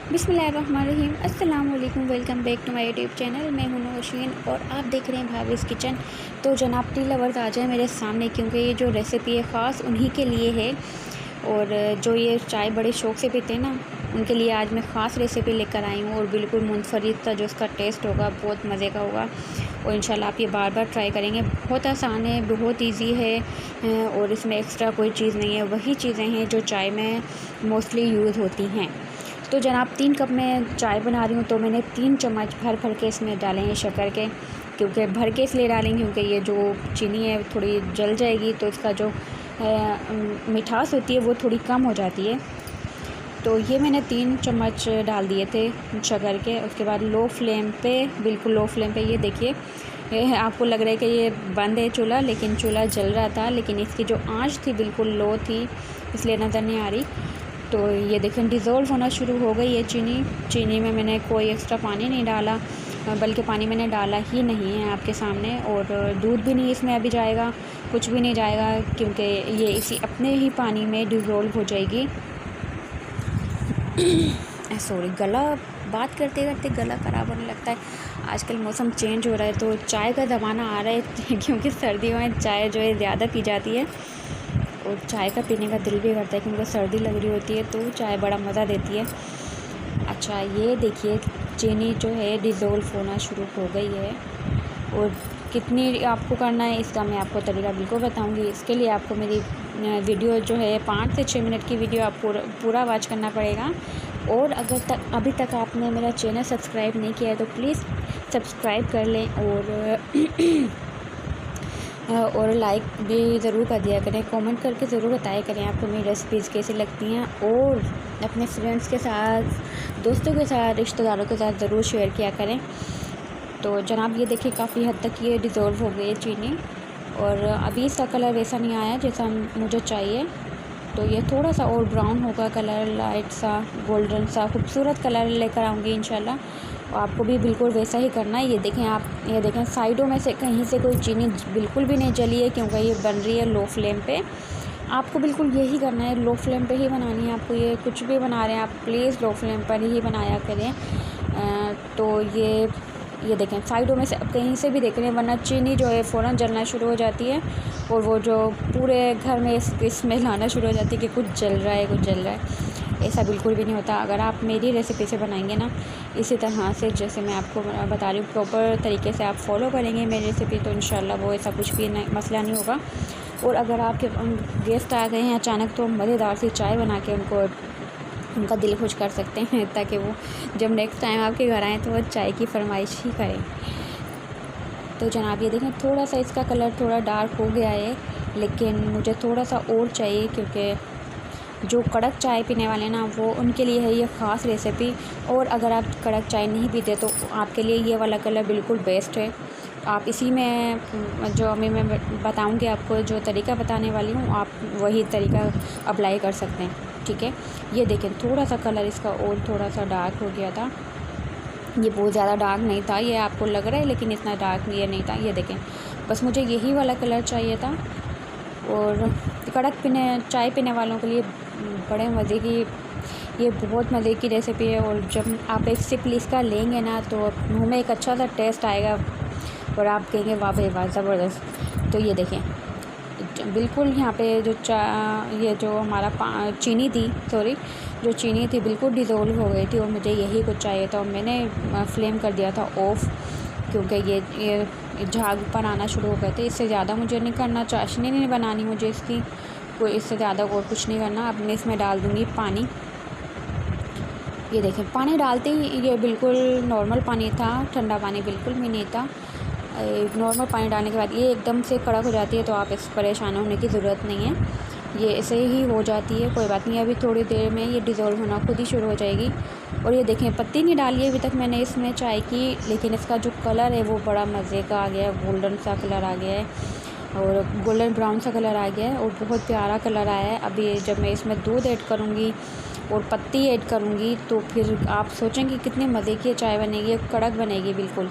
बिस्मिल्लाहिर्रहमानिर्रहीम। अस्सलाम वालेकुम, welcome back to my YouTube channel. मैं हूं नौशीन और आप देख रहे हैं भाभीज़ किचन। तो जनाब टी लवर्स आ जाए मेरे सामने, क्योंकि ये जो रेसिपी है ख़ास उन्हीं के लिए है। और जो ये चाय बड़े शौक़ से पीते हैं ना, उनके लिए आज मैं ख़ास रेसिपी लेकर आई हूँ। और बिल्कुल मुनफरिद सा जो उसका टेस्ट होगा बहुत मज़े का होगा। और इंशाल्लाह आप ये बार बार ट्राई करेंगे। बहुत आसान है, बहुत ईजी है और इसमें एक्स्ट्रा कोई चीज़ नहीं है। वही चीज़ें हैं जो चाय में मोस्टली यूज़ होती हैं। तो जनाब 3 कप में चाय बना रही हूँ, तो मैंने 3 चम्मच भर के इसमें डाले हैं शक्कर के। क्योंकि भर के इसलिए डालेंगे क्योंकि ये जो चीनी है थोड़ी जल जाएगी, तो इसका जो मिठास होती है वो थोड़ी कम हो जाती है। तो ये मैंने 3 चम्मच डाल दिए थे शक्कर के। उसके बाद लो फ्लेम पे, बिल्कुल लो फ्लेम पे, ये देखिए आपको लग रहा है कि ये बंद है चूल्हा, लेकिन चूल्हा जल रहा था, लेकिन इसकी जो आंच थी बिल्कुल लो थी, इसलिए नज़र नहीं आ रही। तो ये देखें डिज़ोल्व होना शुरू हो गई है चीनी में मैंने कोई एक्स्ट्रा पानी नहीं डाला, बल्कि पानी मैंने डाला ही नहीं है आपके सामने। और दूध भी नहीं इसमें अभी जाएगा, कुछ भी नहीं जाएगा, क्योंकि ये इसी अपने ही पानी में डिज़ोल्व हो जाएगी। सॉरी, बात करते करते गला ख़राब होने लगता है। आजकल मौसम चेंज हो रहा है, तो चाय का ज़माना आ रहा है क्योंकि सर्दियों में चाय जो है ज़्यादा पी जाती है। और चाय का पीने का दिल भी करता है क्योंकि सर्दी लग रही होती है, तो चाय बड़ा मज़ा देती है। अच्छा, ये देखिए चीनी जो है डिज़ोल्व होना शुरू हो गई है। और कितनी आपको करना है इसका मैं आपको तरीका बिल्कुल बताऊंगी। इसके लिए आपको मेरी वीडियो जो है 5 से 6 मिनट की वीडियो आप पूरा वॉच करना पड़ेगा। और अगर अभी तक आपने मेरा चैनल सब्सक्राइब नहीं किया है तो प्लीज़ सब्सक्राइब कर लें और लाइक भी ज़रूर कर दिया करें। कमेंट करके ज़रूर बताया करें आपको मेरी रेसिपीज़ कैसी लगती हैं। और अपने फ्रेंड्स के साथ, दोस्तों के साथ, रिश्तेदारों के साथ ज़रूर शेयर किया करें। तो जनाब ये देखिए काफ़ी हद तक ये डिज़ोल्व हो गई है चीनी। और अभी इसका कलर वैसा नहीं आया जैसा मुझे चाहिए, तो ये थोड़ा सा और ब्राउन होगा कलर, लाइट सा गोल्डन सा खूबसूरत कलर लेकर आऊँगी इंशाल्लाह। और आपको भी बिल्कुल वैसा ही करना है। ये देखें साइडों में से कहीं से कोई चीनी बिल्कुल भी नहीं जली है, क्योंकि ये बन रही है लो फ्लेम पे। आपको बिल्कुल यही करना है, लो फ्लेम पे ही बनानी है आपको। ये कुछ भी बना रहे हैं आप, प्लीज़ लो फ्लेम पर ही बनाया करें। तो ये देखें साइडों में से अब कहीं से भी देख रहे हैं, वरना चीनी जो है फ़ौरन जलना शुरू हो जाती है। और वो जो पूरे घर में स्मेल आना शुरू हो जाती है कि कुछ जल रहा है, कुछ जल रहा है। ऐसा बिल्कुल भी नहीं होता। अगर आप मेरी रेसिपी से बनाएंगे ना, इसी तरह से जैसे मैं आपको बता रही हूँ, प्रॉपर तरीके से आप फॉलो करेंगे मेरी रेसिपी, तो इंशाल्लाह वो ऐसा कुछ भी मसला नहीं होगा। और अगर आपके गेस्ट आ गए हैं अचानक, तो मज़ेदार सी चाय बना के उनका दिल खुश कर सकते हैं, ताकि वो जब नेक्स्ट टाइम आपके घर आएँ तो वो चाय की फरमाइश ही करें। तो जनाब ये देखें थोड़ा सा इसका कलर थोड़ा डार्क हो गया है, लेकिन मुझे थोड़ा सा और चाहिए, क्योंकि जो कड़क चाय पीने वाले ना, वो उनके लिए है ये ख़ास रेसिपी। और अगर आप कड़क चाय नहीं पीते तो आपके लिए ये वाला कलर बिल्कुल बेस्ट है। आप इसी में जो अभी मैं बताऊंगी आपको, जो तरीका बताने वाली हूँ, आप वही तरीका अप्लाई कर सकते हैं, ठीक है। ये देखें थोड़ा सा कलर इसका और थोड़ा सा डार्क हो गया था। ये बहुत ज़्यादा डार्क नहीं था, ये आपको लग रहा है, लेकिन इतना डार्क ये नहीं था। ये देखें बस मुझे यही वाला कलर चाहिए था। और कड़क चाय पीने वालों के लिए बड़े मज़े की, ये बहुत मज़े की रेसिपी है। और जब आप एक सिप इसका लेंगे ना, तो मुँह में एक अच्छा सा टेस्ट आएगा और आप कहेंगे वाह भाई वाह, ज़बरदस्त। तो ये देखें बिल्कुल यहाँ पे ये जो हमारा चीनी थी, जो चीनी थी बिल्कुल डिज़ोल्व हो गई थी। और मुझे यही कुछ चाहिए था, और मैंने फ्लेम कर दिया था ऑफ़, क्योंकि ये झाग पर आना शुरू हो गए थे। इससे ज़्यादा मुझे नहीं करना, चाशनी नहीं बनानी मुझे इसकी, कोई इससे ज़्यादा और कुछ नहीं करना। अब मैं इसमें डाल दूँगी पानी। ये देखें पानी डालते ही ये बिल्कुल नॉर्मल पानी था, ठंडा पानी बिल्कुल भी नहीं था। नॉर्मल पानी डालने के बाद ये एकदम से कड़क हो जाती है, तो आप इस परेशान होने की ज़रूरत नहीं है, ये ऐसे ही हो जाती है, कोई बात नहीं। अभी थोड़ी देर में ये डिज़ोल्व होना खुद ही शुरू हो जाएगी। और ये देखें पत्ती नहीं डाली है अभी तक मैंने इसमें चाय की, लेकिन इसका जो कलर है वो बड़ा मज़े का आ गया है, गोल्डन सा कलर आ गया है, और गोल्डन ब्राउन सा कलर आ गया है, और बहुत प्यारा कलर आया है। अभी जब मैं इसमें दूध ऐड करूँगी और पत्ती ऐड करूँगी, तो फिर आप सोचेंगे कितने मज़े की चाय बनेगी, कड़क बनेगी बिल्कुल।